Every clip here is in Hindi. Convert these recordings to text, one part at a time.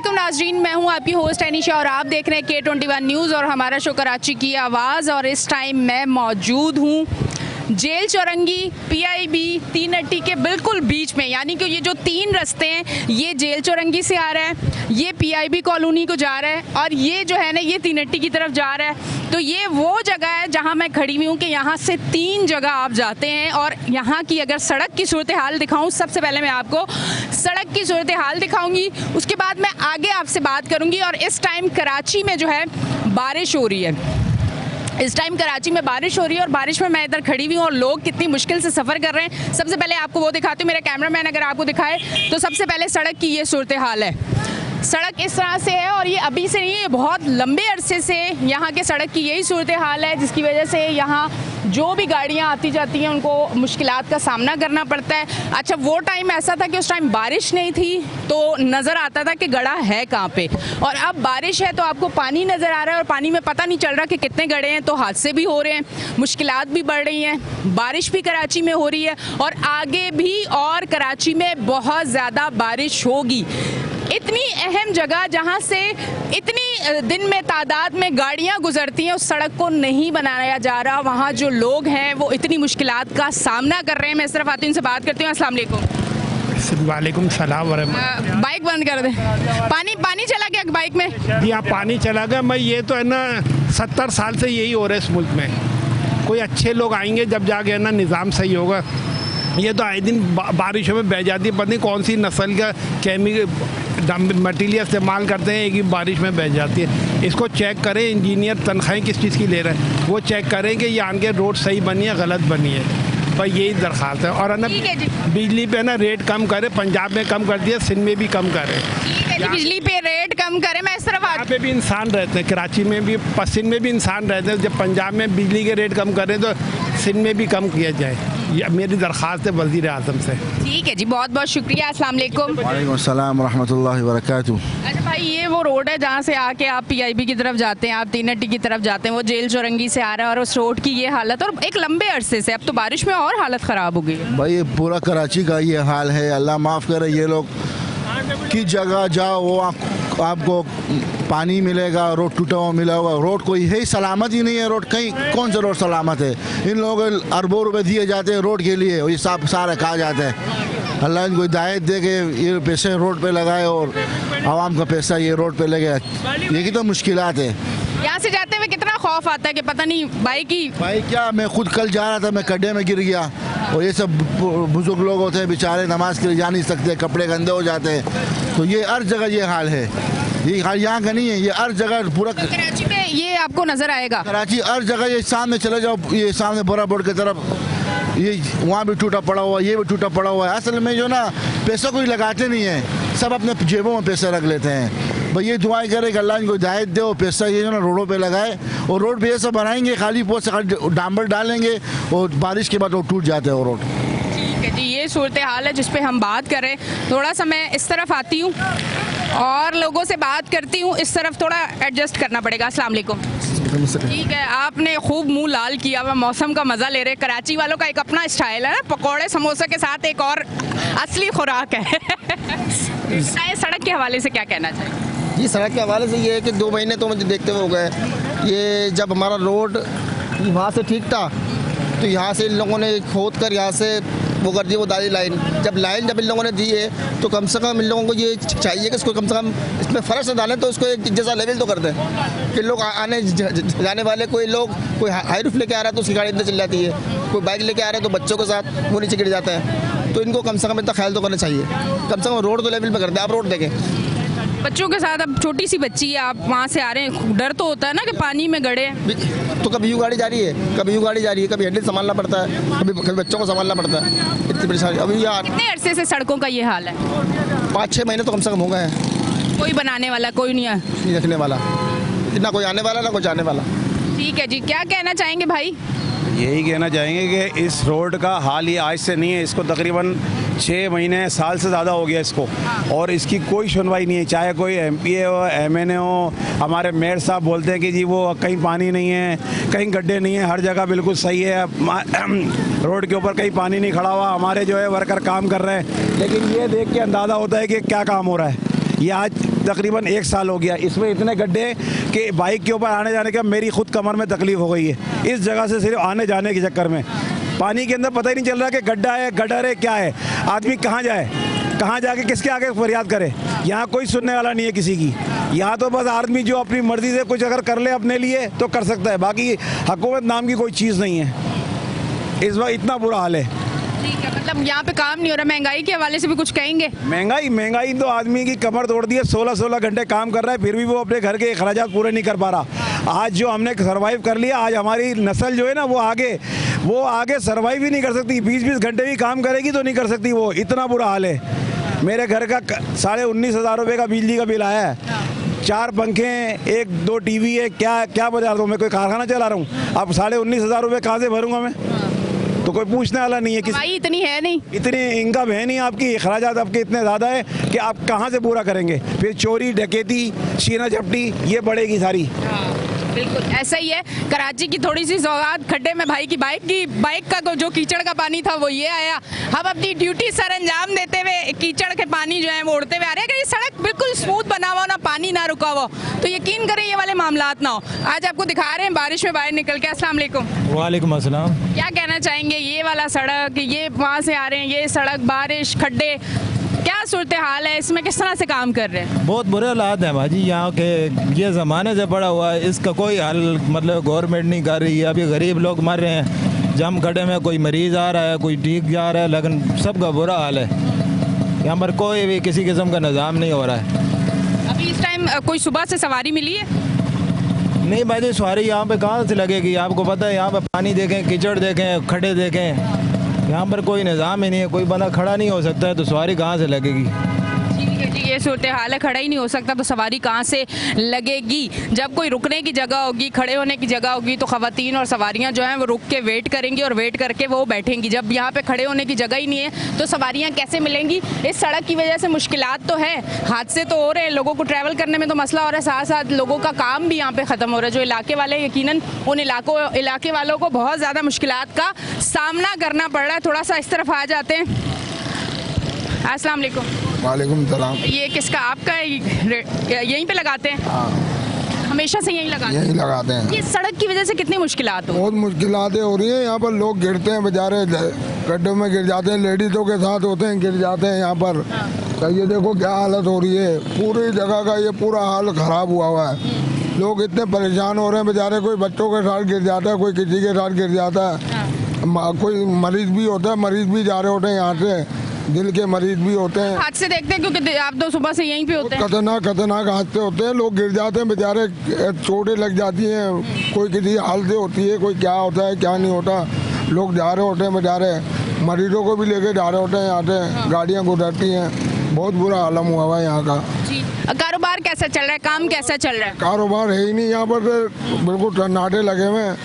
वालेकुम नाजरीन, मैं हूं आपकी होस्ट एनिशा और आप देख रहे हैं K21 न्यूज़ और हमारा शो कराची की आवाज़। और इस टाइम मैं मौजूद हूं जेल चौरंगी PIB तीन अट्टी के बिल्कुल बीच में, यानी कि ये जो तीन रास्ते हैं ये जेल चौरंगी से आ रहा है, ये PIB कॉलोनी को जा रहा है और ये जो है ना ये तीन अट्टी की तरफ जा रहा है। तो ये वो जगह है जहाँ मैं खड़ी हुई हूँ कि यहाँ से तीन जगह आप जाते हैं। और यहाँ की अगर सड़क की सूरत हाल दिखाऊँ, सबसे पहले मैं आपको सड़क की सूरत हाल दिखाऊँगी, उसके बाद मैं आगे आपसे बात करूँगी। और इस टाइम कराची में जो है बारिश हो रही है, इस टाइम कराची में बारिश हो रही है और बारिश में मैं इधर खड़ी हुई हूँ और लोग कितनी मुश्किल से सफ़र कर रहे हैं। सबसे पहले आपको वो दिखाती हूँ, मेरा कैमरामैन अगर आपको दिखाए तो सबसे पहले सड़क की ये सूरत हाल है। सड़क इस तरह से है और ये अभी से नहीं, ये बहुत लंबे अरसे से यहाँ के सड़क की यही सूरत हाल है, जिसकी वजह से यहाँ जो भी गाड़ियाँ आती जाती हैं उनको मुश्किलात का सामना करना पड़ता है। अच्छा, वो टाइम ऐसा था कि उस टाइम बारिश नहीं थी तो नज़र आता था कि गड़ा है कहाँ पे, और अब बारिश है तो आपको पानी नज़र आ रहा है और पानी में पता नहीं चल रहा कि कितने गड़े हैं। तो हादसे भी हो रहे हैं, मुश्किलात भी बढ़ रही हैं, बारिश भी कराची में हो रही है और आगे भी और कराची में बहुत ज़्यादा बारिश होगी। इतनी अहम जगह जहां से इतनी दिन में तादाद में गाड़ियां गुजरती हैं, उस सड़क को नहीं बनाया जा रहा। वहां जो लोग हैं वो इतनी मुश्किलात का सामना कर रहे हैं। मैं इस तरफ आती हूँ, इनसे बात करती हूँ। अस्सलाम वालेकुम। वालेकुम सलाम। बाइक बंद कर दे। पानी चला गया बाइक में? जी हाँ, पानी चला गया। मैं ये तो है ना 70 साल से यही हो रहा है इस मुल्क में। कोई अच्छे लोग आएंगे जब जाके ना निज़ाम सही होगा। ये तो आए दिन बारिशों में बह जाती है, पता नहीं कौन सी नस्ल का केमिकल मटीरियल इस्तेमाल करते हैं, एक ही बारिश में बह जाती है। इसको चेक करें, इंजीनियर तनख्वाहें किस चीज़ की ले रहे हैं वो चेक करें कि यहाँ के रोड सही बनी है गलत बनी है। भाई यही दरख्वास्त है। और है ना बिजली पे ना रेट कम करे, पंजाब में कम कर दिया, सिंध में भी कम करे। बिजली पे रेट कम करे। मैं इस तरफ यहाँ पे भी इंसान रहते हैं, कराची में भी, सिंध में भी इंसान रहते हैं। जब पंजाब में बिजली के रेट कम करें तो सिंध में भी कम किया जाए, ये मेरी दरख्वास्त है वज़ीर आज़म से। ठीक है जी, बहुत बहुत शुक्रिया। अस्सलाम वालेकुम। वालेकुम अस्सलाम रहमतुल्लाहि व बरकातुहू। अच्छा भाई, ये वो रोड है जहाँ से आके आप PIB की तरफ जाते हैं, आप तीन अट्टी की तरफ जाते हैं, वो जेल चौरंगी से आ रहा है और उस रोड की ये हालत, और एक लंबे अरसे से, अब तो बारिश में और हालत ख़राब हो गई है। भाई ये पूरा कराची का ये हाल है। अल्लाह माफ़ करे, ये लोग किस जगह जाओ वो आपको पानी मिलेगा, रोड टूटा हुआ मिला होगा। रोड कोई है ही सलामत ही नहीं है। रोड कहीं कौन सा रोड सलामत है? इन लोगों को अरबों रुपए दिए जाते हैं रोड के लिए और ये सब सारा कहा जाता है। अल्लाह इनको हिदायत दे के ये पैसे रोड पे लगाए और आवाम का पैसा ये रोड पे लगे। ये की तो मुश्किलात है। यहाँ से जाते हुए कितना खौफ आता है कि पता नहीं बाइक क्या, मैं खुद कल जा रहा था, मैं गड्ढे में गिर गया और ये सब बुजुर्ग लोग होते हैं बेचारे, नमाज के लिए जा नहीं सकते, कपड़े गंदे हो जाते हैं। तो ये हर जगह ये हाल है। ये हाल यहाँ का नहीं है, ये हर जगह पूरा कराची में ये आपको नजर आएगा। कराची हर जगह, ये सामने चले जाओ, ये सामने बोरा बोर्ड की तरफ, ये वहाँ भी टूटा पड़ा हुआ, ये भी टूटा पड़ा हुआ है। असल में जो ना पैसा कोई लगाते नहीं है, सब अपने जेबों में पैसे रख लेते हैं। भाई ये दुआएं करे कि अल्लाह इनको हिदायत दे और पैसा ये जो ना रोडों पे लगाए और रोड पे ये सब बनाएंगे, खाली पोत से खाली डांबर डालेंगे और बारिश के बाद वो टूट जाते हैं वो रोड। ठीक है जी, ये सूरत हाल है जिस पे हम बात करें। थोड़ा सा मैं इस तरफ आती हूँ और लोगों से बात करती हूँ, इस तरफ थोड़ा एडजस्ट करना पड़ेगा। अस्सलाम वालेकुम। ठीक है, आपने खूब मुंह लाल किया हुआ, मौसम का मज़ा ले रहे। कराची वालों का एक अपना स्टाइल है ना, पकौड़े समोसे के साथ एक और असली खुराक है। सड़क के हवाले से क्या कहना चाहिए? जी, सड़क के हवाले से ये है कि 2 महीने तो मुझे देखते हुए हो गए। ये जब हमारा रोड वहाँ से ठीक था तो यहाँ से इन लोगों ने खोद कर यहाँ से वो कर दी, वो दादी लाइन। जब इन लोगों ने दी है तो कम से कम इन लोगों को ये चाहिए कि इसको कम से कम इसमें फ़र्श से डालें, तो इसको एक जैसा लेवल तो कर दें कि लोग आने जाने वाले, कोई हाई रूफ लेके आ रहा है तो उसकी गाड़ी अंदर चल जाती है, कोई बाइक लेके आ रहा है तो बच्चों के साथ वो नीचे गिर जाते हैं। तो इनको कम से कम इतना ख्याल तो करना चाहिए, कम से कम रोड तो लेवल पर कर दें। आप रोड देखें बच्चों के साथ, अब छोटी सी बच्ची है, आप वहाँ से आ रहे हैं, डर तो होता है ना कि पानी में गड़े। तो कभी यूँ गाड़ी जा रही है, कभी यूँ गाड़ी जा रही है, कभी हैंडल संभालना पड़ता है, कभी बच्चों को संभालना पड़ता है। इतनी परेशानी। अभी यार कितने अरसे से सड़कों का ये हाल है? 5-6 महीने तो कम से कम हो गए हैं। कोई बनाने वाला कोई नहीं है, नहीं रखने वाला, इतना कोई आने वाला ना कोई जाने वाला। ठीक है जी, क्या कहना चाहेंगे भाई? यही कहना चाहेंगे कि इस रोड का हाल ये आज से नहीं है, इसको तकरीबन 6 महीने साल से ज़्यादा हो गया इसको, और इसकी कोई सुनवाई नहीं है। चाहे कोई MP हो, MNA हो, हमारे मेयर साहब बोलते हैं कि जी वो कहीं पानी नहीं है, कहीं गड्ढे नहीं है, हर जगह बिल्कुल सही है, रोड के ऊपर कहीं पानी नहीं खड़ा हुआ, हमारे जो है वर्कर काम कर रहे हैं। लेकिन ये देख के अंदाज़ा होता है कि क्या काम हो रहा है। ये आज तकरीबन 1 साल हो गया। इसमें इतने गड्ढे कि बाइक के ऊपर आने जाने का मेरी खुद कमर में तकलीफ़ हो गई है इस जगह से, सिर्फ आने जाने के चक्कर में। पानी के अंदर पता ही नहीं चल रहा कि गड्ढा है, गटर है, क्या है। आदमी कहाँ जाए, कहाँ जाके किसके आगे फरियाद करे। यहाँ कोई सुनने वाला नहीं है किसी की। यहाँ तो बस आदमी जो अपनी मर्जी से कुछ अगर कर ले अपने लिए तो कर सकता है, बाकी हुकूमत नाम की कोई चीज़ नहीं है। इस बार इतना बुरा हाल है। ठीक है, मतलब यहाँ पे काम नहीं हो रहा, महंगाई के हवाले से भी कुछ कहेंगे? महंगाई तो आदमी की कमर तोड़ दी है। 16 घंटे काम कर रहा है, फिर भी वो अपने घर के अखराजात पूरे नहीं कर पा रहा। आज जो हमने सर्वाइव कर लिया, आज हमारी नस्ल जो है ना वो आगे सर्वाइव ही नहीं कर सकती। 20-20 घंटे भी काम करेगी तो नहीं कर सकती वो। इतना बुरा हाल है। मेरे घर का 19,500 रुपये का बिजली का बिल आया है। 4 पंखे हैं, 1-2 टीवी है। क्या बजा रहा हूँ मैं, कोई कारखाना चला रहा हूँ। अब 19,500 रुपये कहाँ से भरूंगा मैं? तो कोई पूछने वाला नहीं है। कमाई इतनी है नहीं, इतनी इनकम है नहीं आपकी, अखराजात आपके इतने ज़्यादा है कि आप कहाँ से पूरा करेंगे। फिर चोरी डकैती शीना झपटी ये बढ़ेगी सारी। बिल्कुल ऐसा ही है। कराची की थोड़ी सी सौगात खड्डे में भाई की बाइक का जो कीचड़ का पानी था वो ये आया। हम अपनी ड्यूटी सर अंजाम देते हुए कीचड़ के पानी जो है वो उड़ते हुए आ रहे हैं। अगर ये सड़क बिल्कुल स्मूथ बना हुआ, ना पानी ना रुका हुआ, तो यकीन करें ये वाले मामलात ना हो। आज आपको दिखा रहे हैं बारिश में बाहर निकल के। अस्सलाम वालेकुम। वालेकुम अस्सलाम। क्या कहना चाहेंगे, ये वाला सड़क, ये वहाँ से आ रहे हैं, ये सड़क, बारिश, खड्डे, क्या सूरत हाल है इसमें, किस तरह से काम कर रहे हैं? बहुत बुरे हालात हैं भाजी यहाँ के। ये ज़माने से पड़ा हुआ है, इसका कोई हल मतलब गवर्नमेंट नहीं कर रही है। अभी गरीब लोग मर रहे हैं, जम खड्डे में कोई मरीज़ आ रहा है, कोई ठीक जा रहा है, लेकिन सबका बुरा हाल है। यहाँ पर कोई भी किसी किस्म का निज़ाम नहीं हो रहा है। अभी इस टाइम कोई सुबह से सवारी मिली है? नहीं भाई, सवारी यहाँ पे कहाँ से लगेगी? आपको पता है यहाँ पे पानी देखें, कीचड़ देखें, खड्डे देखें, यहाँ पर कोई निज़ाम ही नहीं है। कोई बंदा खड़ा नहीं हो सकता है तो सवारी कहाँ से लगेगी? ठीक है जी, ये सूरत हाल है। खड़ा ही नहीं हो सकता तो सवारी कहाँ से लगेगी? जब कोई रुकने की जगह होगी, खड़े होने की जगह होगी, तो ख़वातीन और सवारियाँ जो हैं वो रुक के वेट करेंगी और वेट करके वो बैठेंगी। जब यहाँ पे खड़े होने की जगह ही नहीं है तो सवारियाँ कैसे मिलेंगी? इस सड़क की वजह से मुश्किलात तो है, हादसे तो हो रहे हैं, लोगों को ट्रैवल करने में तो मसला हो रहा है, साथ साथ लोगों का काम भी यहाँ पर ख़त्म हो रहा है। जो इलाके वाले, यकीनन उन इलाके वालों को बहुत ज़्यादा मुश्किलात का सामना करना पड़ रहा है। थोड़ा सा इस तरफ आ जाते हैं। अस्सलाम वालेकुम। वालेकुम सलाम। ये किसका, आपका यहीं पे लगाते हैं? हमेशा से यहीं लगाते हैं? यहीं लगाते हैं। ये सड़क की वजह से कितनी मुश्किलात हो? बहुत मुश्किलातें हो रही हैं। यहाँ पर लोग गिरते हैं, बेचारे गड्ढों में गिर जाते हैं, लेडीज़ों के साथ होते हैं, गिर जाते हैं यहाँ पर। तो ये देखो क्या हालत हो रही है, पूरी जगह का ये पूरा हाल ख़राब हुआ है। लोग इतने परेशान हो रहे हैं बेचारे, कोई बच्चों के साथ गिर जाता है, कोई किसी के साथ गिर जाता है, कोई मरीज़ भी होता है, मरीज़ भी जा रहे होते हैं यहाँ से, दिल के मरीज भी होते हैं। हादसे देखते हैं क्योंकि आप तो सुबह से यहीं पे होते हैं। खतरनाक हादसे होते हैं, लोग गिर जाते हैं बेचारे, चोटें लग जाती हैं, कोई किसी हाल से होती है, कोई क्या होता है क्या नहीं होता। लोग जा रहे होते हैं बेचारे, मरीजों को भी लेके जा रहे होते हैं यहाँ से, गाड़ियाँ गुजरती हैं। बहुत बुरा आलम हुआ है यहाँ का। जी, कारोबार कैसा चल रहा है, काम कैसा चल रहा है? कारोबार है ही नहीं यहाँ पर, बिल्कुल सन्नाटे लगे हुए हैं,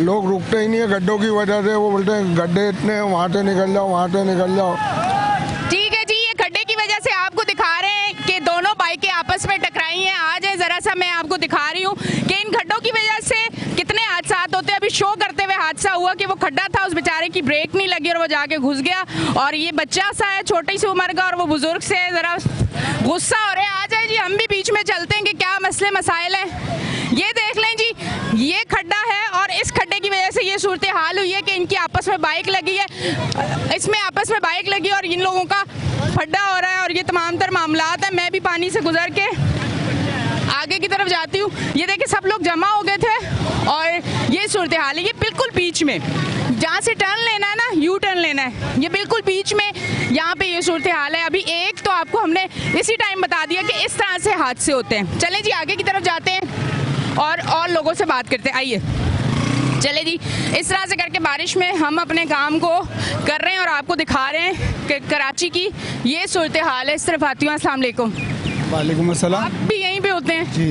लोग रुकते ही नहीं है गड्ढों की वजह से। वो बोलते हैं गड्ढे इतने, वहाँ से निकल जाओ, वहाँ से निकल जाओ। ठीक है जी, ये खड्डे की वजह से आपको दिखा रहे हैं कि दोनों बाइकें आपस में टकराई हैं। आज है ज़रा सा मैं आपको दिखा रही हूँ कि इन खड्डों की वजह से कितने हादसा होते हैं। अभी शो करते हुए हादसा हुआ कि वो खड्डा था, उस बेचारे की ब्रेक नहीं लगी और वो जाके घुस गया। और ये बच्चा सा है छोटी सी उम्र का और वो बुजुर्ग से ज़रा गुस्सा हो रहे हैं। आ जाए जी, हम भी बीच में चलते हैं कि क्या मसले मसाइल हैं। ये देख लें जी, ये खड्डा है और इस खड्डे की वजह से ये सूरत हाल हुई है कि इनकी आपस में बाइक लगी है, इसमें आपस में बाइक लगी और इन लोगों का खड्डा हो रहा है और ये तमाम तर मामलात हैं। मैं भी पानी से गुजर के आगे की तरफ जाती हूँ। ये देखिए सब लोग जमा हो गए थे और ये सूरत हाल है। ये बिल्कुल बीच में, जहाँ से टर्न लेना है ना, यू टर्न लेना है, ये बिल्कुल बीच में यहाँ पे ये सूरत हाल है। अभी एक तो आपको हमने इसी टाइम बता दिया कि इस तरह से हादसे होते हैं। चलें जी, आगे की तरफ जाते हैं और लोगों से बात करते हैं। आइए चले जी, इस तरह से करके बारिश में हम अपने काम को कर रहे हैं और आपको दिखा रहे हैं कि कराची की ये सूरत हाल है। इस तरफ आती हूँ। अस्सलाम वालेकुम। वालेकुम अस्सलाम। आप भी यहीं पे होते हैं? जी।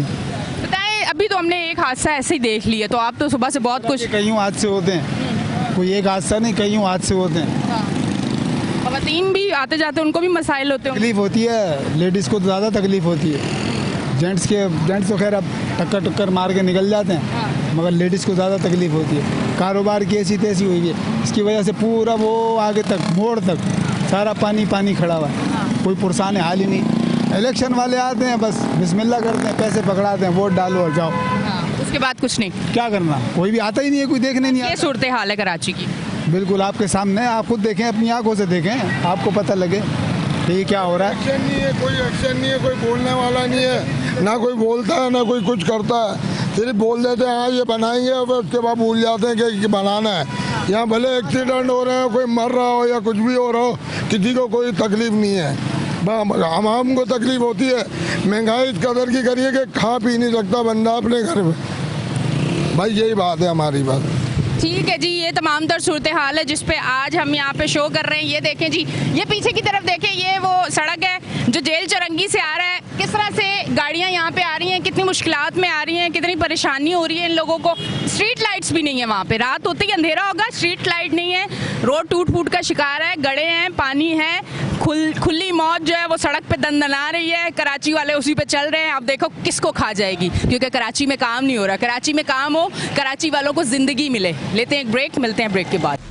बताएं, अभी तो हमने एक हादसा ऐसे ही देख लिया, तो आप तो सुबह से बहुत कुछ। कई हादसे होते हैं, कोई एक हादसा नहीं, कई हादसे होते हैं। ख़वातीन भी आते जाते उनको भी मसाइल होते हैं। तकलीफ होती है, लेडीज़ को तो ज़्यादा तकलीफ होती है। जेंट्स तो खैर अब टक्कर मार के निकल जाते हैं, मगर लेडीज़ को ज़्यादा तकलीफ होती है। कारोबार की ऐसी तैसी हुई है, इसकी वजह से पूरा वो आगे तक मोड़ तक सारा पानी खड़ा हुआ है, कोई पुरसान हाल ही नहीं। इलेक्शन वाले आते हैं, बस बिस्मिल्लाह करते हैं, पैसे पकड़ाते हैं, वोट डालो और जाओ। उसके बाद कुछ नहीं। क्या करना, कोई भी आता ही नहीं है, कोई देखने नहीं ये आता। सूरत हाल है कराची की। बिल्कुल आपके सामने, आप खुद देखें, अपनी आंखों से देखें, आपको पता लगे कि क्या हो रहा है। एक्शन नहीं है, कोई एक्शन नहीं है, कोई बोलने वाला नहीं है, ना कोई बोलता है ना कोई कुछ करता है। सिर्फ बोल देते हैं हाँ ये बनाएंगे और फिर उसके बाद भूल जाते हैं कि बनाना है। यहाँ भले एक्सीडेंट हो रहे हैं, कोई मर रहा हो या कुछ भी हो रहा हो, किसी को कोई तकलीफ नहीं है। हमको तकलीफ होती है, महंगाई इस कदर की करिए कि खा पी नहीं सकता बंदा अपने घर में। भाई यही बात है हमारी बात। ठीक है जी, ये तमाम तर सूरत हाल है जिस पे आज हम यहाँ पे शो कर रहे हैं। ये देखें जी, ये पीछे की तरफ देखें, ये वो सड़क है जो जेल चौरंगी से आ रहा है। किस तरह से गाड़ियाँ यहाँ पे आ रही हैं, कितनी मुश्किलात में आ रही हैं, कितनी परेशानी हो रही है इन लोगों को। स्ट्रीट लाइट्स भी नहीं है वहाँ पे, रात होते ही अंधेरा होगा, स्ट्रीट लाइट नहीं है, रोड टूट फूट का शिकार है, गड्ढे हैं, पानी है, खुली मौत जो है वो सड़क पे दंदना रही है। कराची वाले उसी पे चल रहे हैं। अब देखो किसको खा जाएगी, क्योंकि कराची में काम नहीं हो रहा। कराची में काम हो, कराची वालों को ज़िंदगी मिले। लेते हैं एक ब्रेक, मिलते हैं ब्रेक के बाद।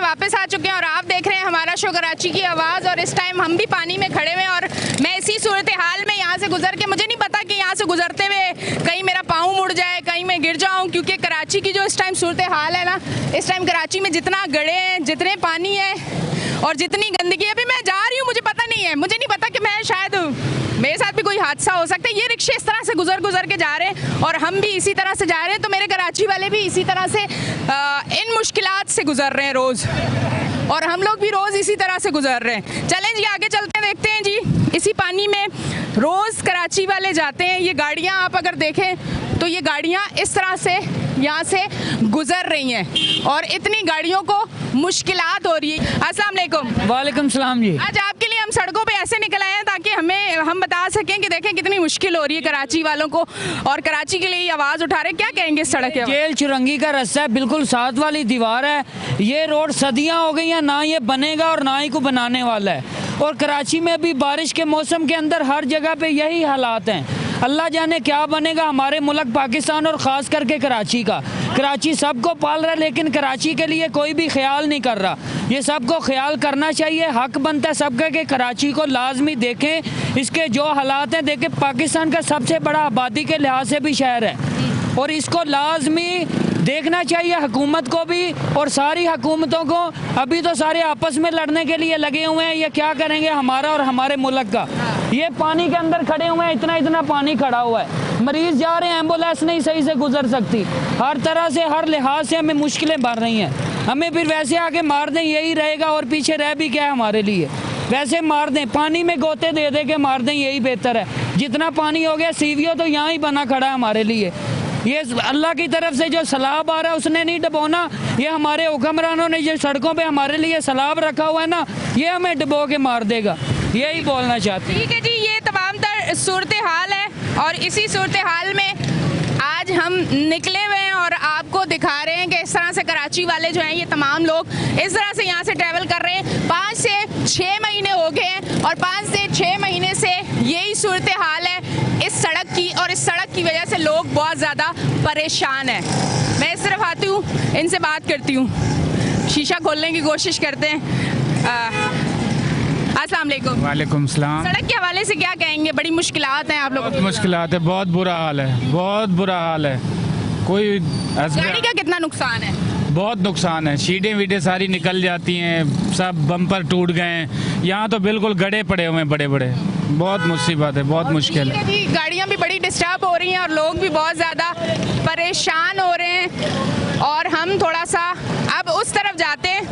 वापस आ चुके हैं और आप देख रहे हैं हमारा शो कराची की आवाज़। और इस टाइम हम भी पानी में खड़े हुए हैं और मैं इसी सूरत हाल में यहाँ से गुजर के, मुझे नहीं पता कि यहाँ से गुजरते हुए कहीं मेरा पाँव मुड़ जाए, कहीं मैं गिर जाऊँ, क्योंकि कराची की जो इस टाइम सूरत हाल है ना, इस टाइम कराची में जितना गड्ढे हैं, जितने पानी है और जितनी गंदगी है। अभी मैं जा रही हूँ, मुझे पता नहीं है, मुझे नहीं पता कि मैं शायद मेरे साथ भी कोई हादसा हो सकता है। ये रिक्शे इस तरह से गुजर के जा रहे हैं और हम भी इसी तरह से जा रहे हैं, तो मेरे कराची वाले भी इसी तरह से इन मुश्किलात से गुजर रहे हैं रोज़, और हम लोग भी रोज़ इसी तरह से गुजर रहे हैं। चलें जी, आगे चलते हैं, देखते हैं जी। इसी पानी में रोज़ कराची वाले जाते हैं। ये गाड़ियाँ आप अगर देखें तो ये गाड़ियाँ इस तरह से यहाँ से गुजर रही हैं और इतनी गाड़ियों को मुश्किलात हो रही है। अस्सलाम वालेकुम। वालेकुम सलाम जी। आज आपके लिए हम सड़कों पे ऐसे निकल आए हैं ताकि हम बता सकें कि देखें कितनी मुश्किल हो रही है कराची वालों को, और कराची के लिए आवाज़ उठा रहे हैं। क्या कहेंगे इस सड़क के? जेल चुरंगी का रास्ता है, बिल्कुल साथ वाली दीवार है। ये रोड सदियां हो गई हैं, ना ये बनेगा और ना ही को बनाने वाला है। और कराची में भी बारिश के मौसम के अंदर हर जगह पे यही हालात हैं। अल्लाह जाने क्या बनेगा हमारे मुल्क पाकिस्तान और ख़ास करके कराची का। कराची सबको पाल रहा है, लेकिन कराची के लिए कोई भी ख्याल नहीं कर रहा। ये सबको ख्याल करना चाहिए, हक बनता है सबका कि कराची को लाजमी देखें। इसके जो हालात हैं, देखें पाकिस्तान का सबसे बड़ा आबादी के लिहाज से भी शहर है और इसको लाजमी देखना चाहिए हुकूमत को भी और सारी हुकूमतों को। अभी तो सारे आपस में लड़ने के लिए लगे हुए हैं, ये क्या करेंगे हमारा और हमारे मुल्क का। ये पानी के अंदर खड़े हुए हैं, इतना पानी खड़ा हुआ है, मरीज जा रहे हैं, एम्बुलेंस नहीं सही से गुजर सकती। हर तरह से हर लिहाज से हमें मुश्किलें बढ़ रही हैं। हमें फिर वैसे आके मार दें यही रहेगा, और पीछे रह भी क्या है हमारे लिए। वैसे मार दें, पानी में गोते दे दे के मार दें, यही बेहतर है। जितना पानी हो गया, सीवीओ तो यहाँ ही बना खड़ा है हमारे लिए। ये अल्लाह की तरफ से जो सलाब आ रहा है उसने नहीं डबोना, ये हमारे हुक्मरानों ने जो सड़कों पे हमारे लिए सलाब रखा हुआ है ना, ये हमें डबो के मार देगा। यही बोलना चाहते हैं। ठीक है जी, ये तमाम तर सूरत हाल है और इसी सूरत हाल में आज हम निकले हुए हैं और आपको दिखा रहे हैं कि इस तरह से कराची वाले जो हैं, ये तमाम लोग इस तरह से यहाँ से ट्रैवल कर रहे हैं। 5 से 6 महीने हो गए हैं और 5 से 6 महीने से यही सूरत हाल है इस सड़क की। और इस सड़क मुश्किलात की वजह से लोग बहुत ज़्यादा परेशान हैं। मैं इस तरफ आती हूँ, इनसे बात करती हूँ, शीशा खोलने की कोशिश करते हैं। अस्सलाम वालेकुम। वालेकुम सलाम। सड़क के हवाले से क्या कहेंगे? बड़ी मुश्किलात हैं आप लोगों बहुत मुश्किलात है, बहुत बुरा हाल है, बहुत बुरा हाल है। कोई गाड़ी का कितना नुकसान है? बहुत नुकसान है, शीटें वीटें सारी निकल जाती हैं, सब बम्पर टूट गए हैं, यहाँ तो बिल्कुल गड्ढे पड़े हुए हैं बड़े बड़े। बहुत मुसीबत है, बहुत मुश्किल है। जी, गाड़ियाँ भी बड़ी डिस्टर्ब हो रही हैं और लोग भी बहुत ज़्यादा परेशान हो रहे हैं। और हम थोड़ा सा अब उस तरफ जाते हैं,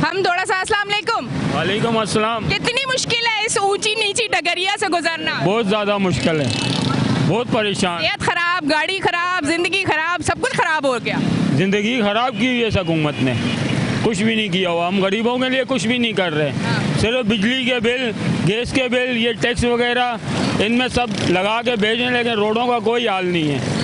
हम थोड़ा सा। अस्सलाम वालेकुम। वालेकुम अस्सलाम। कितनी मुश्किल है इस ऊंची नीची डगरिया से गुजरना? बहुत ज़्यादा मुश्किल है, बहुत परेशान। सेहत खराब, गाड़ी खराब, जिंदगी खराब, सब कुछ खराब हो गया। ज़िंदगी ख़राब की है हुकूमत ने, कुछ भी नहीं किया हुआ। हम गरीबों के लिए कुछ भी नहीं कर रहे, सिर्फ बिजली के बिल, गैस के बिल, ये टैक्स वगैरह इनमें सब लगा के भेजने लगे। रोडों का कोई हाल नहीं है।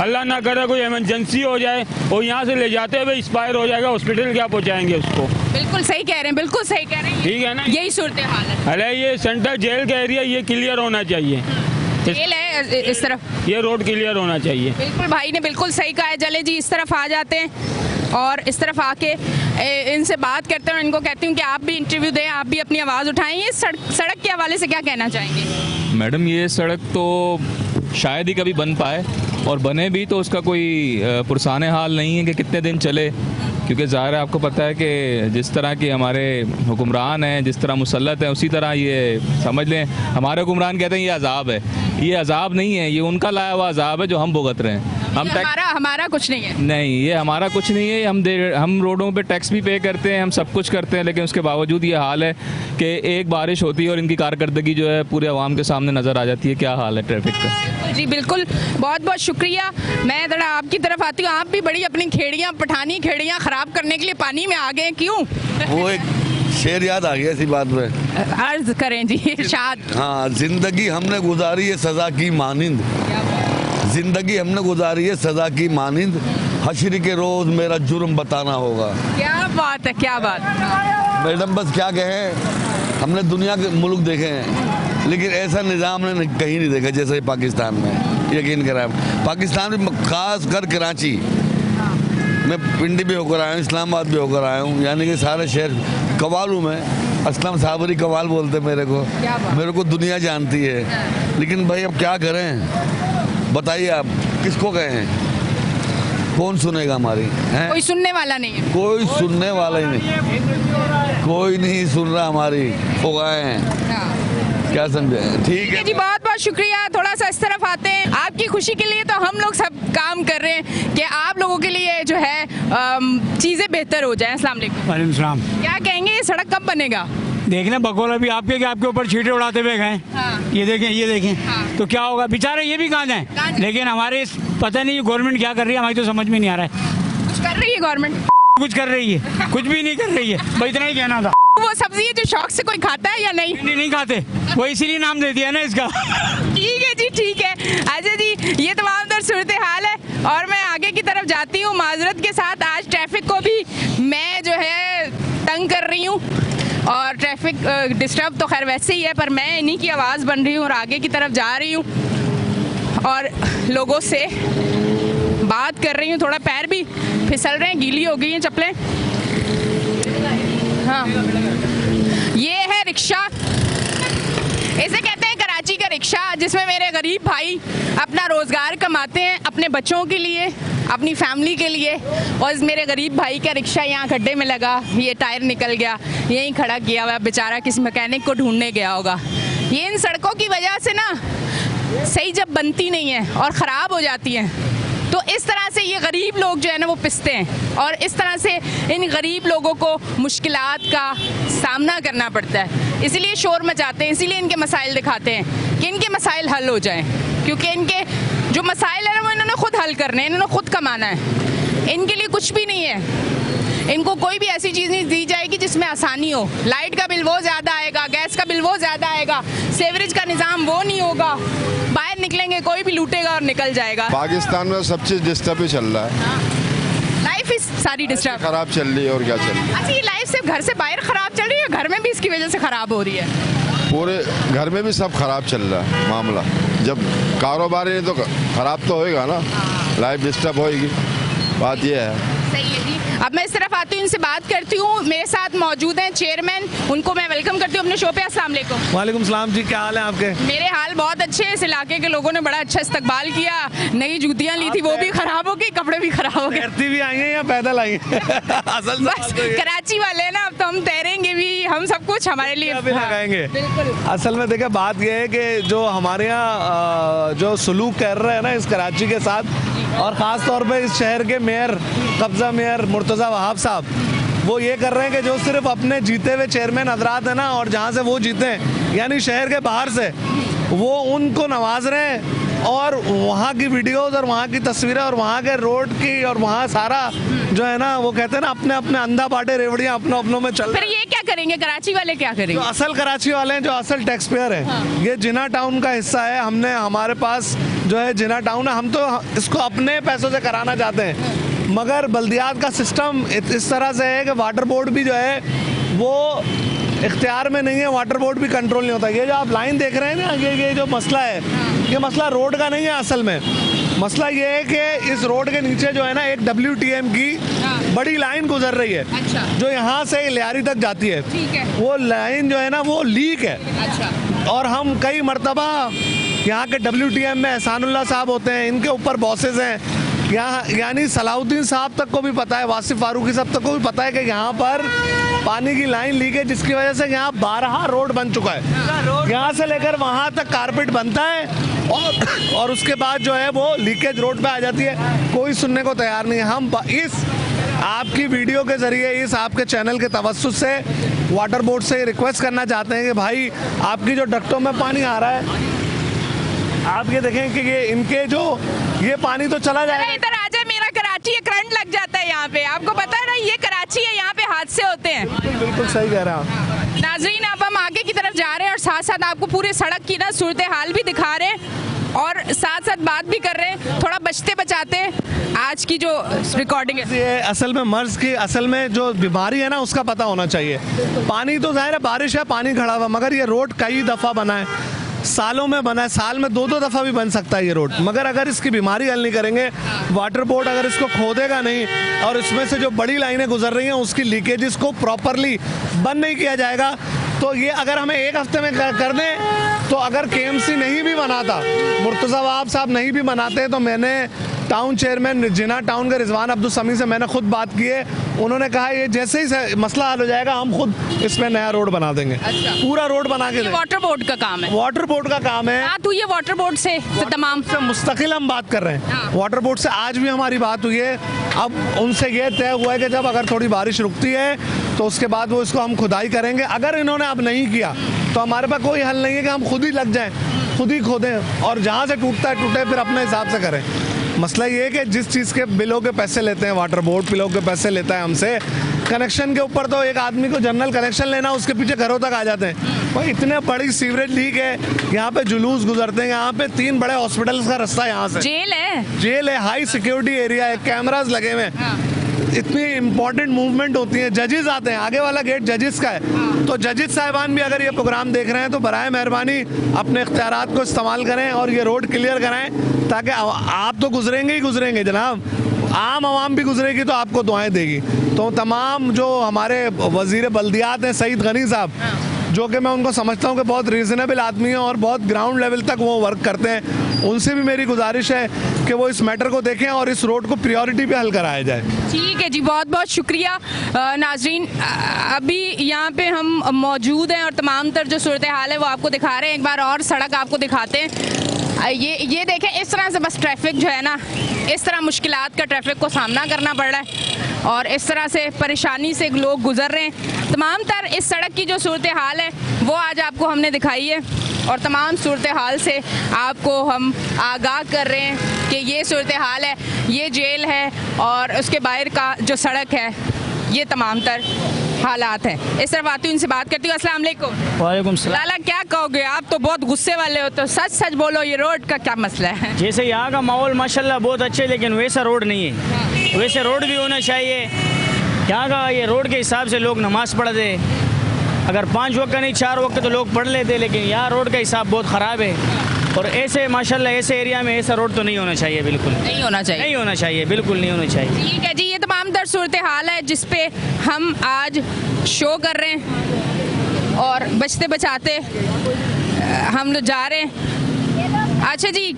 अल्लाह ना करे कोई इमरजेंसी हो जाए और यहाँ से ले जाते हुए एक्सपायर हो जाएगा, हॉस्पिटल क्या पहुँचाएंगे उसको? बिल्कुल सही कह रहे हैं, बिल्कुल सही कह रहे हैं। ठीक है ना, यही सूरत हाल है। अरे ये सेंट्रल जेल का एरिया ये क्लियर होना चाहिए, जेल है इस तरफ, ये रोड क्लियर होना चाहिए। बिल्कुल भाई ने बिल्कुल सही कहा है। चले जी, इस तरफ आ जाते हैं और इस तरफ आके इनसे बात करते हैं। इनको कहती हूँ कि आप भी इंटरव्यू दें, आप भी अपनी आवाज़ उठाएं। ये सड़क के हवाले से क्या कहना चाहेंगे? मैडम, ये सड़क तो शायद ही कभी बन पाए, और बने भी तो उसका कोई पुरसान हाल नहीं है कि कितने दिन चले, क्योंकि ज़ाहिर है आपको पता है कि जिस तरह के हमारे हुक्मरान हैं, जिस तरह मुसल्लत हैं, उसी तरह ये समझ लें हमारे हुक्मरान कहते हैं ये अजाब है। ये अजाब नहीं है, ये उनका लाया हुआ अजाब है जो हम भुगत रहे हैं। हमारा कुछ नहीं है। नहीं, ये हमारा कुछ नहीं है। हम रोडों पे टैक्स भी पे करते हैं, हम सब कुछ करते हैं, लेकिन उसके बावजूद ये हाल है कि एक बारिश होती है और इनकी कारकर्दगी जो है पूरे अवाम के सामने नज़र आ जाती है। क्या हाल है ट्रैफिक का? जी बिल्कुल, बहुत बहुत शुक्रिया। मैं ज़रा आपकी तरफ आती हूँ। आप भी बड़ी अपनी खेड़ियाँ, पठानी खेड़ियाँ ख़राब करने के लिए पानी में आ गए, क्यों? वो एक शेर याद आ गया इसी बात में, अर्ज करें जी, इरशाद। हाँ, जिंदगी हमने गुजारी है सज़ा की मानिंद, जिंदगी हमने गुजारी है सज़ा की मानिंद, हश्र के रोज़ मेरा जुर्म बताना होगा। क्या बात है, क्या बात। मैडम बस क्या कहें, हमने दुनिया के मुल्क देखे हैं लेकिन ऐसा निज़ाम ने कहीं नहीं देखा जैसे पाकिस्तान में। यकीन करें, पाकिस्तान में खास कर कराची, मैं पिंडी भी होकर आया हूँ, इस्लामाबाद भी होकर आया हूँ, यानी कि सारे शहर कवाल हूँ मैं। असलम साबरी कवाल बोलते मेरे को दुनिया जानती है। लेकिन भाई अब क्या करें, बताइए आप किसको कहें, कौन सुनेगा हमारी? हैं? कोई सुनने वाला नहीं है। कोई सुनने वाला ही नहीं, कोई नहीं सुन रहा हमारी। हो गए हैं, क्या समझे? ठीक है जी, बहुत बहुत शुक्रिया। थोड़ा सा इस तरफ आते हैं। आपकी खुशी के लिए तो हम लोग सब काम कर रहे हैं कि आप लोगों के लिए जो है चीज़ें बेहतर हो जाएं। अस्सलाम वालेकुम। वालेकुम सलाम। क्या कहेंगे, ये सड़क कब बनेगा? देखना बकौल अभी आपके ऊपर छींटे उड़ाते हुए गए। हाँ। ये देखें हाँ। तो क्या होगा, बेचारे ये भी कहाँ जाएं? लेकिन हमारे पता नहीं गवर्नमेंट क्या कर रही है, हमारी तो समझ में नहीं आ रहा है। कुछ कर रही है गवर्नमेंट? कुछ कर रही है, कुछ भी नहीं कर रही है, बस इतना ही कहना था। वो सब्जी है जो शौक से कोई खाता है या नहीं? नहीं खाते, वो इसीलिए नाम दे दिया ना इसका। ठीक है जी, ठीक है। अच्छा जी, ये तमाम तर सूरत हाल है और मैं आगे की तरफ जाती हूँ माजरत के साथ। आज ट्रैफिक को भी मैं जो है तंग कर रही हूँ और ट्रैफिक डिस्टर्ब तो खैर वैसे ही है, पर मैं इन्हीं की आवाज़ बन रही हूँ और आगे की तरफ जा रही हूँ और लोगों से बात कर रही हूँ। थोड़ा पैर भी फिसल रहे हैं, गीली हो गई हैं चप्पलें। हाँ, ये है रिक्शा, इसे कहते हैं कराची का रिक्शा, जिसमें मेरे गरीब भाई अपना रोज़गार कमाते हैं अपने बच्चों के लिए, अपनी फैमिली के लिए। और मेरे गरीब भाई का रिक्शा यहाँ गड्ढे में लगा, ये टायर निकल गया, यहीं खड़ा किया हुआ, बेचारा किसी मैकेनिक को ढूंढने गया होगा। ये इन सड़कों की वजह से ना सही जब बनती नहीं है और ख़राब हो जाती हैं, तो इस तरह से ये गरीब लोग जो है ना वो पिसते हैं और इस तरह से इन गरीब लोगों को मुश्किलात का सामना करना पड़ता है। इसीलिए शोर मचाते हैं, इसीलिए इनके मसाइल दिखाते हैं कि इनके मसाइल हल हो जाएं, क्योंकि इनके जो मसाइल है ना वो इन्होंने खुद हल करने हैं, इन्होंने खुद कमाना है। इनके लिए कुछ भी नहीं है, इनको कोई भी ऐसी चीज़ नहीं दी जाएगी जिसमें आसानी हो। लाइट का बिल वो ज़्यादा आएगा, गैस का बिल वो ज़्यादा आएगा, सेवरेज का निज़ाम वो नहीं होगा, बाहर निकलेंगे कोई भी लूटेगा और निकल जाएगा। पाकिस्तान में सब चीज़ डिस्टर्ब ही चल रहा है, लाइफ इस सारी डिस्टर्ब खराब चल रही है और क्या चल रही है। अच्छा, ये लाइफ सिर्फ घर से बाहर खराब चल रही है, घर में भी इसकी वजह से खराब हो रही है? पूरे घर में भी सब खराब चल रहा है मामला। जब कारोबार ही नहीं तो खराब तो होएगा ना, लाइफ डिस्टर्ब होएगी, बात ये है। सही है जी। अब मैं इस तरफ आती हूँ, इनसे बात करती हूँ। मेरे साथ मौजूद हैं चेयरमैन, उनको मैं वेलकम करती हूँ अपने शो पे। अस्सलाम वालेकुम। वालेकुम सलाम जी, क्या हाल है आपके? मेरे हाल बहुत अच्छे हैं। इस इलाके के लोगों ने बड़ा अच्छा इस्तकबाल किया। नई जूतियाँ ली थी, वो भी खराब हो गई, कपड़े भी खराब हो गए। तैरती भी आई हैं या पैदल आई हैं? असल बस कराची वाले हैं ना, अब तो हम तैरेंगे भी, हम सब कुछ हमारे लिए लगाएंगे। बिल्कुल। असल में देखिए बात यह है कि जो हमारे यहाँ जो सलूक कर रहे हैं ना इस कराची के साथ, और ख़ास तौर पे इस शहर के मेयर, कब्ज़ा मेयर मुर्तज़ा वहाब साहब, वो ये कर रहे हैं कि जो सिर्फ अपने जीते हुए चेयरमैन हजरात हैं ना, और जहाँ से वो जीते हैं यानी शहर के बाहर से, वो उनको नवाज रहे हैं और वहाँ की वीडियोस और वहाँ की तस्वीरें और वहाँ के रोड की और वहाँ सारा जो है ना, वो कहते हैं ना अपने अपने अंधा पाटे रेवड़ियाँ अपनों अपनों में चल। फिर ये क्या करेंगे कराची वाले, क्या करेंगे? जो असल कराची वाले हैं, जो असल टैक्स पेयर है, हाँ। ये जिना टाउन का हिस्सा है। हमने, हमारे पास जो है जिना टाउन है, हम तो इसको अपने पैसों से कराना चाहते हैं, मगर बल्दियात का सिस्टम इस तरह से है कि वाटर बोर्ड भी जो है वो इख्तियार में नहीं है, वाटर बोर्ड भी कंट्रोल नहीं होता। ये जो आप लाइन देख रहे हैं ना, ये जो मसला है, ये मसला रोड का नहीं है। असल में मसला ये है कि इस रोड के नीचे जो है ना एक WTM की बड़ी लाइन गुजर रही है। अच्छा। जो यहाँ से लियारी तक जाती है। ठीक है। वो लाइन जो है ना वो लीक है। अच्छा। और हम कई मरतबा यहाँ के WTM में एहसानुल्लाह साहब होते हैं, इनके ऊपर बॉसेस हैं यहाँ, यानी सलाउद्दीन साहब तक को भी पता है, वासिफ फारूकी साहब तक को भी पता है कि यहाँ पर पानी की लाइन लीक है, जिसकी वजह से यहाँ 12 रोड बन चुका है। यहाँ से लेकर वहाँ तक कारपेट बनता है और उसके बाद जो है वो लीकेज रोड पे आ जाती है। कोई सुनने को तैयार नहीं है। हम इस आपकी वीडियो के ज़रिए, इस आपके चैनल के तवज्जुह से वाटर बोर्ड से रिक्वेस्ट करना चाहते हैं कि भाई आपकी जो डक्टों में पानी आ रहा है, आप ये देखें कि ये इनके जो ये पानी तो चला जाएगा। इधर आ जाए, मेरा कराची है, करंट लग जाता है यहाँ पे। आपको पता है ना, ये कराची है, यहाँ पे हादसे होते हैं। बिल्कुल सही कह रहे हैं आप। नाजरीन, अब हम आगे की तरफ जा रहे हैं और साथ साथ आपको पूरे सड़क की ना सूरत हाल भी दिखा रहे हैं और साथ साथ बात भी कर रहे हैं, थोड़ा बचते बचाते आज की जो रिकॉर्डिंग है। ये असल में मर्ज की, असल में जो बीमारी है ना उसका पता होना चाहिए। पानी तो जाहिर है बारिश है, पानी खड़ा हुआ, मगर ये रोड कई दफ़ा बना है, सालों में बना है, साल में 2-2 दफ़ा भी बन सकता है ये रोड। मगर अगर इसकी बीमारी हल नहीं करेंगे, वाटर बोर्ड अगर इसको खोदेगा नहीं और इसमें से जो बड़ी लाइनें गुजर रही हैं उसकी लीकेजेस को प्रॉपरली बंद नहीं किया जाएगा, तो ये अगर हमें एक हफ्ते में कर दें, तो अगर KMC नहीं भी बनाता, मुर्तज़ा वहाब साहब नहीं भी बनाते, तो मैंने टाउन चेयरमैन जिना टाउन के रिजवान अब्दुल समी से मैंने खुद बात की है। उन्होंने कहा ये जैसे ही मसला हल हो जाएगा हम खुद इसमें नया रोड बना देंगे। अच्छा। पूरा रोड बना के वाटर बोर्ड का काम है। वाटर बोर्ड का काम है। बात हुई है वाटर बोर्ड से तमाम से मुस्तकिल हम बात कर रहे हैं। हाँ। वाटर बोर्ड से आज भी हमारी बात हुई है। अब उनसे ये तय हुआ है कि जब अगर थोड़ी बारिश रुकती है तो उसके बाद वो इसको हम खुदाई करेंगे। अगर इन्होंने अब नहीं किया तो हमारे पास कोई हल नहीं है कि हम खुद ही लग जाएं, खुद ही खोदें और जहाँ से टूटता है टूटे, फिर अपने हिसाब से करें। मसला ये है कि जिस चीज़ के बिलों के पैसे लेते हैं वाटर बोर्ड, बिलों के पैसे लेता है हमसे, कनेक्शन के ऊपर तो एक आदमी को जनरल कनेक्शन लेना, उसके पीछे घरों तक आ जाते हैं। भाई इतने बड़ी सीवरेज लीक है, यहाँ पे जुलूस गुजरते हैं, यहाँ पे 3 बड़े हॉस्पिटल्स का रास्ता, यहाँ से जेल है, हाई सिक्योरिटी एरिया है, कैमरास लगे हुए हैं, इतनी इंपॉर्टेंट मूवमेंट होती है, जजेस आते हैं, आगे वाला गेट जजेस का है। तो जजेस साहिबान भी अगर ये प्रोग्राम देख रहे हैं तो बराए मेहरबानी अपने इख्तियारात को इस्तेमाल करें और ये रोड क्लियर कराएं, ताकि आप तो गुजरेंगे ही गुजरेंगे जनाब, आम आवाम भी गुजरेगी तो आपको दुआएं देगी। तो तमाम जो हमारे वज़ीर बल्दियात हैं सईद गनी साहब, जो कि मैं उनको समझता हूँ कि बहुत रीज़नेबल आदमी हैं और बहुत ग्राउंड लेवल तक वो वर्क करते हैं, उनसे भी मेरी गुजारिश है कि वो इस मैटर को देखें और इस रोड को प्रायोरिटी पे हल कराया जाए। ठीक है जी, बहुत बहुत शुक्रिया। नाजरीन, अभी यहाँ पे हम मौजूद हैं और तमाम तर जो सूरत हाल है वो आपको दिखा रहे हैं। एक बार और सड़क आपको दिखाते हैं। ये देखें, इस तरह से बस ट्रैफिक जो है ना, इस तरह मुश्किलात का ट्रैफिक को सामना करना पड़ रहा है और इस तरह से परेशानी से लोग गुजर रहे हैं। तमाम तर इस सड़क की जो सूरत हाल है वो आज आपको हमने दिखाई है और तमाम सूरत हाल से आपको हम आगाह कर रहे हैं कि ये सूरत हाल है, ये जेल है और उसके बाहर का जो सड़क है, ये तमाम तर हालात हैं। इस तरफ आती हूँ, इनसे बात करती हूँ। अस्सलाम वालेकुम। वालेकुम सलाम। लाला, क्या कहोगे आप? तो बहुत गुस्से वाले हो, तो सच सच बोलो, ये रोड का क्या मसला है? जैसे यहाँ का माहौल माशाल्लाह बहुत अच्छे है, लेकिन वैसा रोड नहीं है। वैसे रोड भी होना चाहिए। यहाँ का ये रोड के हिसाब से लोग नमाज़ पढ़ते, अगर 5 वक्त का नहीं 4 वक्त तो लोग पढ़ लेते, लेकिन यहाँ रोड का हिसाब बहुत ख़राब है। और ऐसे माशाल्लाह ऐसे एरिया में ऐसा रोड तो नहीं होना चाहिए, बिल्कुल नहीं होना चाहिए, नहीं होना चाहिए, बिल्कुल नहीं होना चाहिए। ठीक है जी, ये तमाम तर सूरत हाल है जिस पे हम आज शो कर रहे हैं और बचते बचाते हम लोग जा रहे हैं। अच्छा जी,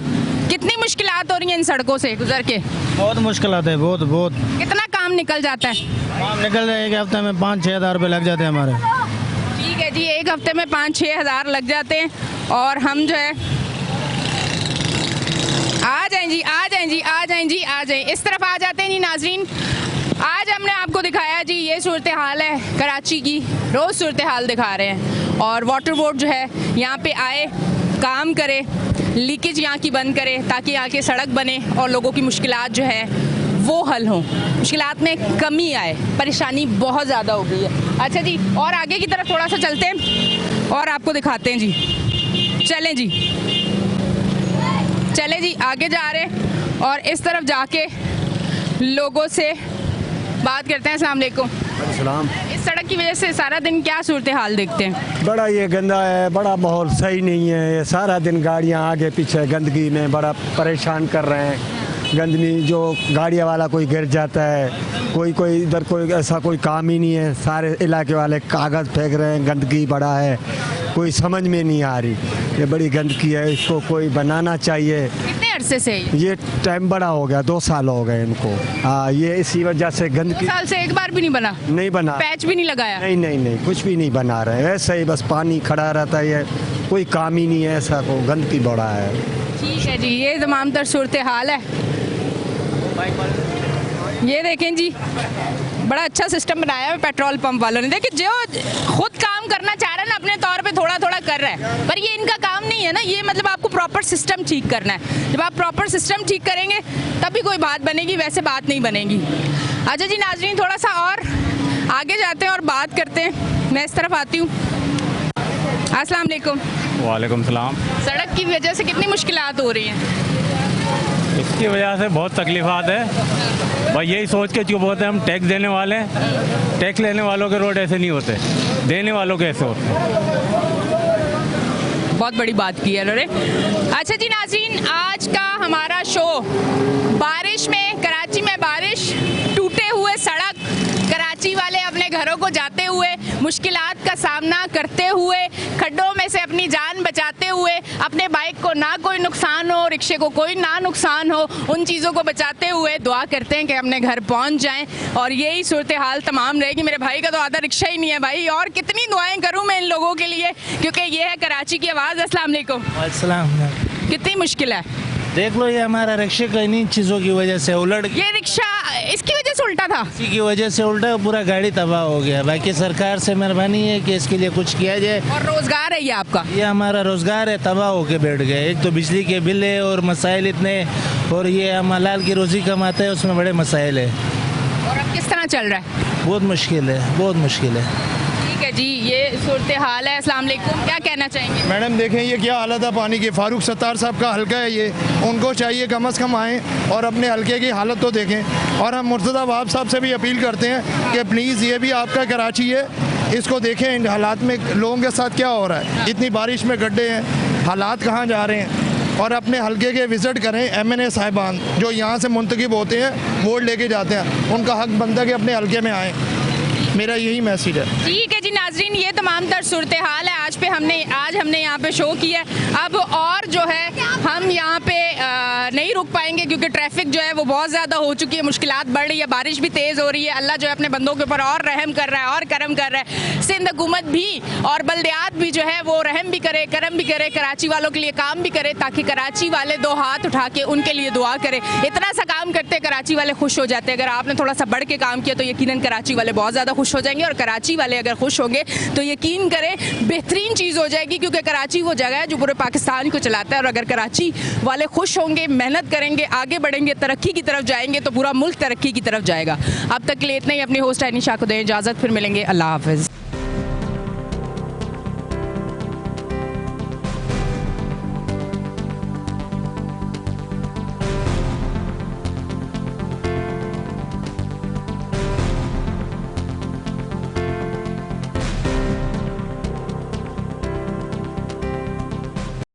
कितनी मुश्किलात हो रही हैं इन सड़कों से गुजर के? बहुत मुश्किलात है, बहुत बहुत। कितना काम निकल जाता है? काम निकल जाए एक हफ्ते में 5-6 हज़ार रुपये लग जाते हैं हमारे। ठीक है जी, एक हफ्ते में 5-6 हज़ार लग जाते हैं और हम जो है आ जाएं जी, आ जाएं जी, आ जाएं जी, आ जाएं, इस तरफ आ जाते हैं जी नाजरीन। आज हमने आपको दिखाया जी ये सूरत हाल है कराची की, रोज़ सूरत हाल दिखा रहे हैं। और वाटर बोर्ड जो है यहाँ पे आए, काम करे, लीकेज यहाँ की बंद करे ताकि यहाँ की सड़क बने और लोगों की मुश्किलात जो है वो हल हों, मुश्किलात में कमी आए। परेशानी बहुत ज़्यादा हो गई है। अच्छा जी, और आगे की तरफ थोड़ा सा चलते हैं और आपको दिखाते हैं जी। चलें जी, चले जी, आगे जा रहे हैं और इस तरफ जाके लोगों से बात करते हैं। अस्सलाम वालेकुम। सलाम। इस सड़क की वजह से सारा दिन क्या सूरत हाल देखते हैं? बड़ा ये गंदा है, बड़ा माहौल सही नहीं है। ये सारा दिन गाड़ियाँ आगे पीछे गंदगी में बड़ा परेशान कर रहे हैं। गंदगी जो गाड़ी वाला कोई गिर जाता है, कोई इधर कोई ऐसा कोई काम ही नहीं है। सारे इलाके वाले कागज़ फेंक रहे हैं, गंदगी बड़ा है, कोई समझ में नहीं आ रही। ये बड़ी गंदगी है, इसको कोई बनाना चाहिए। कितने अरसे से? ये टाइम बड़ा हो गया, 2 साल हो गए इनको। हाँ, ये इसी वजह से गंदगी। 2 साल से एक बार भी नहीं बना? नहीं बना, पैच भी नहीं लगाया? नहीं, कुछ भी नहीं बना रहे, ऐसा ही बस पानी खड़ा रहता है, कोई काम ही नहीं है। ऐसा को गंदगी बड़ा है। ठीक है जी, ये तमाम तर सूरत हाल है। ये देखें जी, बड़ा अच्छा सिस्टम बनाया है पेट्रोल पंप वालों ने। देखिए, जो खुद काम करना चाह रहा है ना अपने तौर पे थोड़ा थोड़ा कर रहा है, पर ये इनका काम नहीं है ना। ये मतलब आपको प्रॉपर सिस्टम ठीक करना है। जब आप प्रॉपर सिस्टम ठीक करेंगे तभी कोई बात बनेगी, वैसे बात नहीं बनेगी। अच्छा जी नाजरीन, थोड़ा सा और आगे जाते हैं और बात करते हैं। मैं इस तरफ आती हूँ। अस्सलाम वालेकुम। वालेकुम सलाम। सड़क की वजह से कितनी मुश्किलात हो रही हैं? इसकी वजह से बहुत तकलीफ़ात है भाई। यही सोच के चुप होते हैं हम, टैक्स देने वाले हैं। टैक्स लेने वालों के रोड ऐसे नहीं होते, देने वालों के ऐसे होते हैं। बहुत बड़ी बात की है इन्होंने। अच्छा जी नाज़रीन, आज का हमारा शो बारिश में, कराची में बारिश, टूटे हुए सड़क, कराची वाले अपने घरों को जाते हुए, मुश्किलात का सामना करते हुए, खड्डों में से अपनी जान बचाते हुए, अपने बाइक को ना कोई नुकसान हो, रिक्शे को कोई ना नुकसान हो, उन चीज़ों को बचाते हुए दुआ करते हैं कि अपने घर पहुंच जाएं। और यही सूरत हाल तमाम रहेगी। मेरे भाई का तो आधा रिक्शा ही नहीं है भाई, और कितनी दुआएं करूं मैं इन लोगों के लिए, क्योंकि ये है कराची की आवाज़। अस्सलाम वालेकुम। कितनी मुश्किल है, देख लो, ये हमारा रिक्शे का इन्हीं चीज़ों की वजह से उलट, ये रिक्शा इसकी वजह से उल्टा था, इसी की वजह से उल्टा, पूरा गाड़ी तबाह हो गया। बाकी सरकार से मेहरबानी है कि इसके लिए कुछ किया जाए। और रोज़गार है ये आपका? ये हमारा रोज़गार है, तबाह होके बैठ गए। एक तो बिजली के बिल है और मसाइल इतने, और ये हम हलाल की रोज़ी कमाते हैं, उसमें बड़े मसाइल है। और अब किस तरह चल रहा है? बहुत मुश्किल है, बहुत मुश्किल है। ठीक है जी, ये सूरत हाल है। अस्सलाम वालेकुम, क्या कहना चाहेंगे? मैडम देखें ये क्या हालत है पानी की। फारूक सत्तार साहब का हल्का है ये, उनको चाहिए कम से कम आएँ और अपने हल्के की हालत तो देखें। और हम मुर्तज़ा वहाब साहब से भी अपील करते हैं कि प्लीज़ ये भी आपका कराची है, इसको देखें इन हालात में लोगों के साथ क्या हो रहा है। इतनी बारिश में गड्ढे हैं, हालात कहाँ जा रहे हैं। और अपने हल्के के विज़िट करें। MNA साहिबान जो यहाँ से मुंतखब होते हैं, वोट लेके जाते हैं, उनका हक बनता है कि अपने हल्के में आएँ। मेरा यही मैसेज है। ठीक है जी नाजरीन, ये तमाम तर सूरत हाल है। आज हमने यहाँ पे शो किया है। अब और जो है हम यहाँ पे नहीं रुक पाएंगे क्योंकि ट्रैफिक जो है वो बहुत ज़्यादा हो चुकी है, मुश्किलात बढ़ रही है, बारिश भी तेज़ हो रही है। अल्लाह जो है अपने बंदों के ऊपर और रहम कर रहा है और करम कर रहा है। सिंध हुकूमत भी और बल्दियात भी जो है वो रहम भी करे, करम भी करे, कराची वालों के लिए काम भी करे, ताकि कराची वाले 2 हाथ उठा के उनके लिए दुआ करे। इतना सा काम करते कराची वाले खुश हो जाते हैं। अगर आपने थोड़ा सा बढ़ के काम किया तो यकीनन कराची वाले बहुत ज़्यादा खुश हो जाएंगे। और कराची वाले अगर खुश होंगे तो यकीन करें बेहतरीन चीज़ हो जाएगी, क्योंकि कराची वो जगह है जो पूरे पाकिस्तान को चलाता है। और अगर कराची वाले खुश होंगे, मेहनत करेंगे, आगे बढ़ेंगे, तरक्की की तरफ जाएंगे, तो पूरा मुल्क तरक्की की तरफ जाएगा। अब तक के लिए इतना ही। अपनी होस्ट आइनिशा को दें इजाज़त, फिर मिलेंगे। अल्लाह हाफ़िज़।